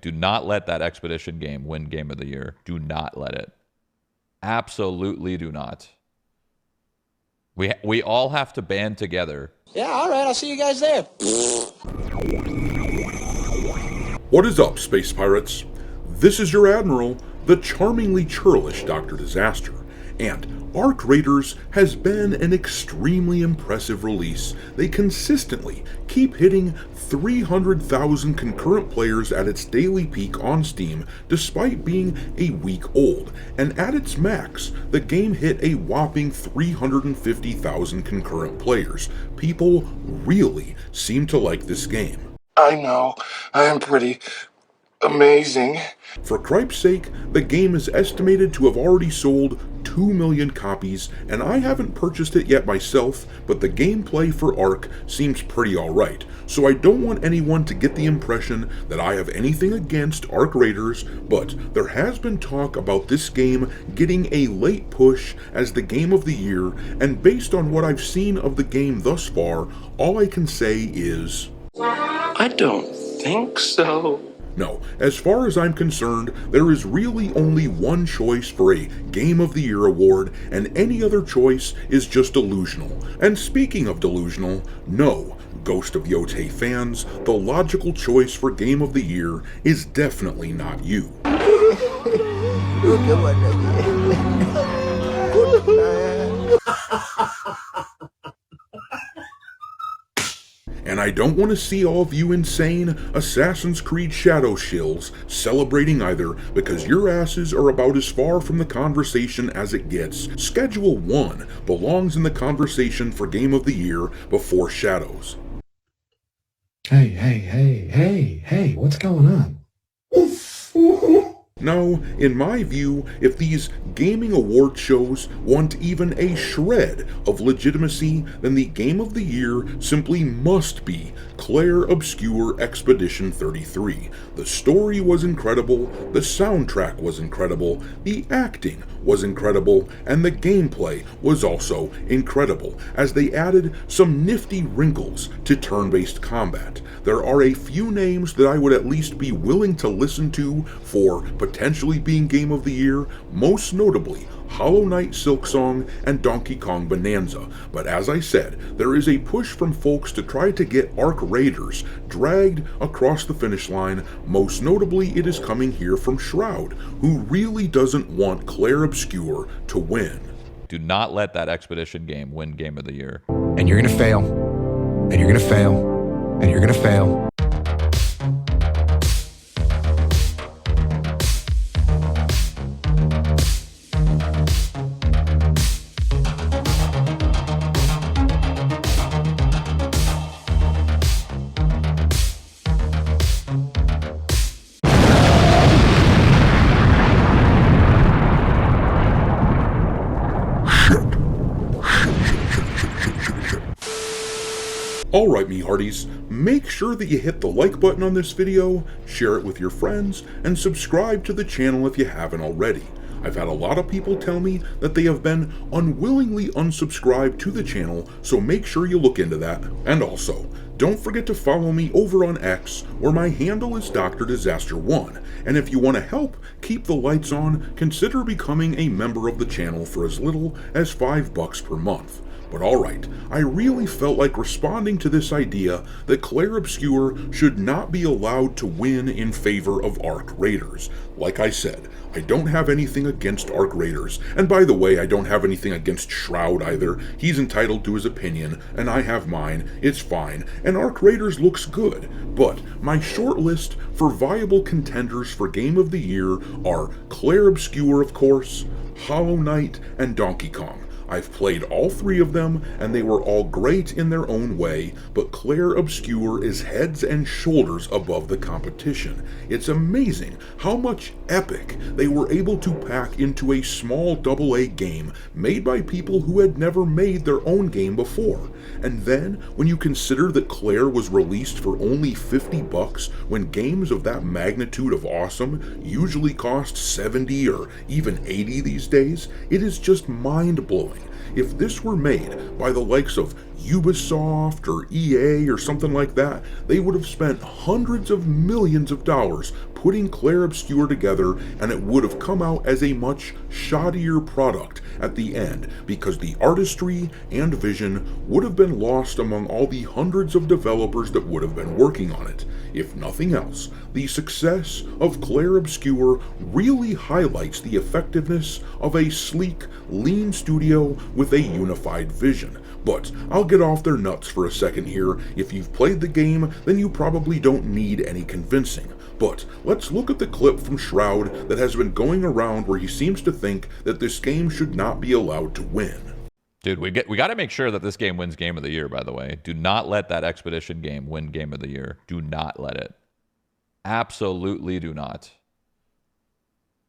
Do not let that Expedition game win Game of the Year. Do not let it. Absolutely do not. We all have to band together. Yeah, all right, I'll see you guys there. What is up, space pirates? This is your admiral, the charmingly churlish Dr. Disaster, and Arc Raiders has been an extremely impressive release. They consistently keep hitting 300,000 concurrent players at its daily peak on Steam, despite being a week old, and at its max, the game hit a whopping 350,000 concurrent players. People really seem to like this game. I know, I am pretty amazing. For cripe's sake, the game is estimated to have already sold 2 million copies, and I haven't purchased it yet myself, but the gameplay for Arc seems pretty alright, so I don't want anyone to get the impression that I have anything against Arc Raiders, but there has been talk about this game getting a late push as the Game of the Year, and based on what I've seen of the game thus far, all I can say is, I don't think so. no, as far as I'm concerned, there is really only one choice for a Game of the Year award, and any other choice is just delusional. And speaking of delusional, no, Ghost of Yotei fans, the logical choice for Game of the Year is definitely not you. And I don't want to see all of you insane Assassin's Creed Shadow shills celebrating either, because your asses are about as far from the conversation as it gets. Schedule 1 belongs in the conversation for Game of the Year before Shadows. Hey, what's going on? No, in my view, if these gaming award shows want even a shred of legitimacy, then the Game of the Year simply must be Clair Obscur Expedition 33. The story was incredible, the soundtrack was incredible, the acting was incredible, and the gameplay was also incredible, as they added some nifty wrinkles to turn-based combat. There are a few names that I would at least be willing to listen to for potentially being Game of the Year, most notably Hollow Knight Silksong and Donkey Kong Bonanza, but as I said, there is a push from folks to try to get Arc Raiders dragged across the finish line. Most notably, it is coming here from Shroud, who really doesn't want Clair Obscur to win. Do not let that Expedition game win Game of the Year. And you're gonna fail, and you're gonna fail, and you're gonna fail. Alright, me hearties, make sure that you hit the like button on this video, share it with your friends, and subscribe to the channel if you haven't already. I've had a lot of people tell me that they have been unwillingly unsubscribed to the channel, so make sure you look into that. And also, don't forget to follow me over on X, where my handle is Dr. Disaster1. And if you want to help keep the lights on, consider becoming a member of the channel for as little as $5 per month. But alright, I really felt like responding to this idea that Clair Obscur should not be allowed to win in favor of Arc Raiders. Like I said, I don't have anything against Arc Raiders, and by the way, I don't have anything against Shroud either. He's entitled to his opinion, and I have mine, it's fine, and Arc Raiders looks good. But my short list for viable contenders for Game of the Year are Clair Obscur, of course, Hollow Knight, and Donkey Kong. I've played all three of them, and they were all great in their own way, but Clair Obscur is heads and shoulders above the competition. It's amazing how much epic they were able to pack into a small AA game made by people who had never made their own game before. And then, when you consider that Clair was released for only $50 when games of that magnitude of awesome usually cost $70 or even $80 these days, it is just mind-blowing. if this were made by the likes of Ubisoft or EA or something like that, they would have spent hundreds of millions of dollars putting Clair Obscur together, and it would have come out as a much shoddier product at the end, because the artistry and vision would have been lost among all the hundreds of developers that would have been working on it. If nothing else, the success of Clair Obscur really highlights the effectiveness of a sleek, lean studio with a unified vision. But I'll get off their nuts for a second here. If you've played the game, then you probably don't need any convincing. But let's look at the clip from Shroud that has been going around where he seems to think that this game should not be allowed to win. Dude, we got to make sure that this game wins Game of the Year, by the way. Do not let that Expedition game win Game of the Year. Do not let it. Absolutely do not.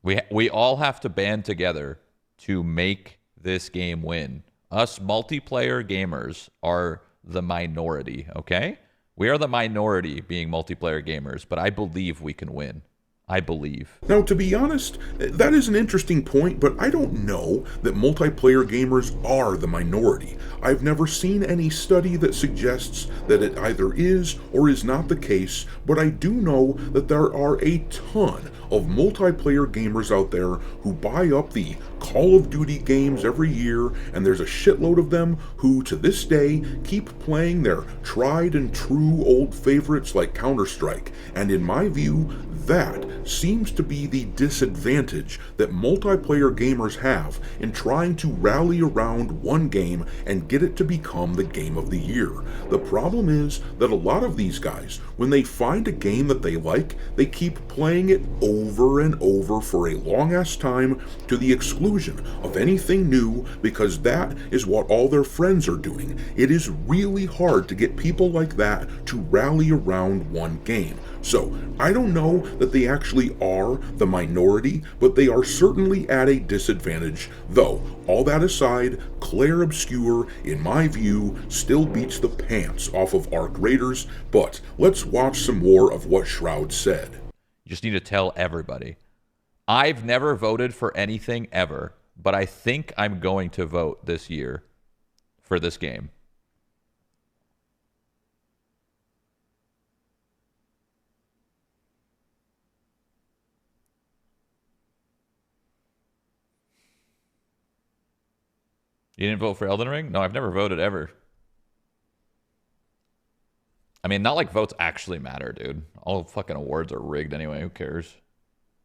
We all have to band together to make this game win. Us multiplayer gamers are the minority, okay? We are the minority being multiplayer gamers, but I believe we can win. I believe. Now, to be honest, that is an interesting point, but I don't know that multiplayer gamers are the minority. I've never seen any study that suggests that it either is or is not the case, but I do know that there are a ton of multiplayer gamers out there who buy up the Call of Duty games every year, and there's a shitload of them who, to this day, keep playing their tried and true old favorites like Counter-Strike, and in my view, that seems to be the disadvantage that multiplayer gamers have in trying to rally around one game and get it to become the game of the year. The problem is that a lot of these guys, when they find a game that they like, they keep playing it over and over for a long-ass time to the exclusion of anything new, because that is what all their friends are doing. It is really hard to get people like that to rally around one game. So, I don't know that they actually are the minority, but they are certainly at a disadvantage. Though, all that aside, Clair Obscur, in my view, still beats the pants off of Arc Raiders, but let's watch some more of what Shroud said. You just need to tell everybody. I've never voted for anything ever, but I think I'm going to vote this year for this game. You didn't vote for Elden Ring? No, I've never voted ever. I mean, not like votes actually matter, dude. All fucking awards are rigged anyway. Who cares?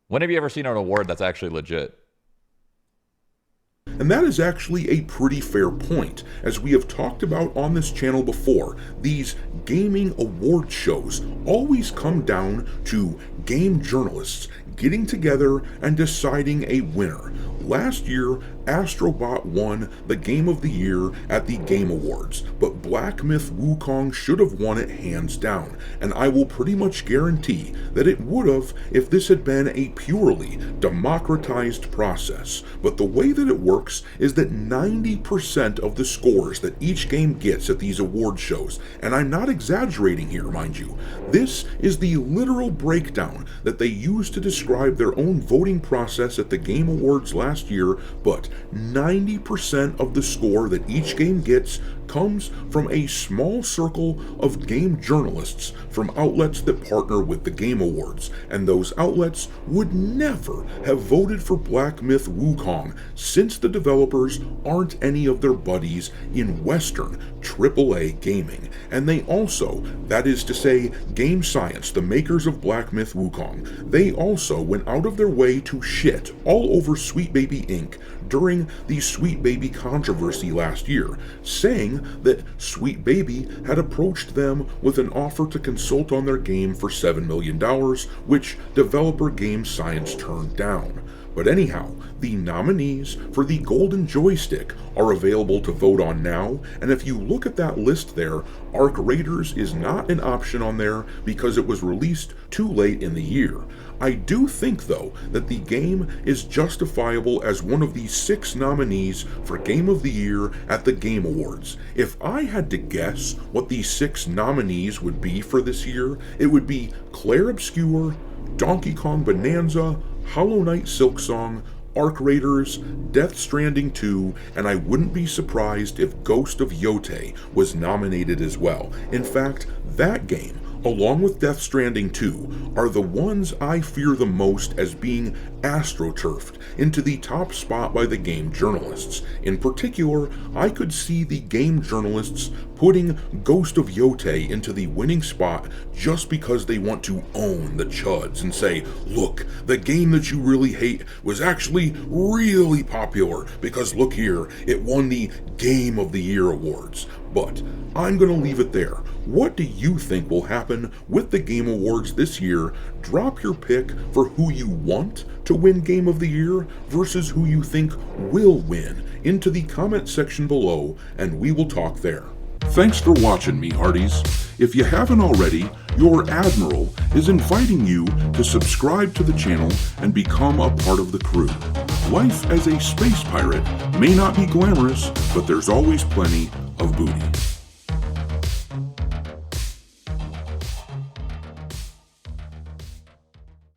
When have you ever seen an award that's actually legit? And that is actually a pretty fair point. As we have talked about on this channel before, these gaming award shows always come down to game journalists getting together and deciding a winner. Last year, Astrobot won the Game of the Year at the Game Awards, but Black Myth Wukong should have won it hands down, and I will pretty much guarantee that it would have if this had been a purely democratized process. But the way that it works is that 90% of the scores that each game gets at these award shows, and I'm not exaggerating here, mind you, this is the literal breakdown that they use to describe their own voting process at the Game Awards last year, but 90% of the score that each game gets comes from a small circle of game journalists from outlets that partner with the Game Awards, and those outlets would never have voted for Black Myth Wukong since the developers aren't any of their buddies in Western AAA gaming. And they also, that is to say, Game Science, the makers of Black Myth Wukong, they also went out of their way to shit all over Sweet Baby Inc. during the Sweet Baby controversy last year, saying that Sweet Baby had approached them with an offer to consult on their game for $7 million, which developer Game Science turned down. But anyhow, the nominees for the Golden Joystick are available to vote on now, and if you look at that list there, Arc Raiders is not an option on there because it was released too late in the year. I do think, though, that the game is justifiable as one of the 6 nominees for Game of the Year at the Game Awards. If I had to guess what the 6 nominees would be for this year, it would be Clair Obscur, Donkey Kong Bonanza, Hollow Knight Silksong, Arc Raiders, Death Stranding 2, and I wouldn't be surprised if Ghost of Yotei was nominated as well. In fact, that game, along with Death Stranding 2, are the ones I fear the most as being astroturfed into the top spot by the game journalists. In particular, I could see the game journalists putting Ghost of Yotei into the winning spot just because they want to own the chuds and say, look, the game that you really hate was actually really popular because look here, it won the Game of the Year awards. But I'm going to leave it there. What do you think will happen with the Game Awards this year? Drop your pick for who you want to win Game of the Year versus who you think will win into the comment section below, and we will talk there. Thanks for watching me, Hearties. If you haven't already, your Admiral is inviting you to subscribe to the channel and become a part of the crew. Life as a space pirate may not be glamorous, but there's always plenty of booty.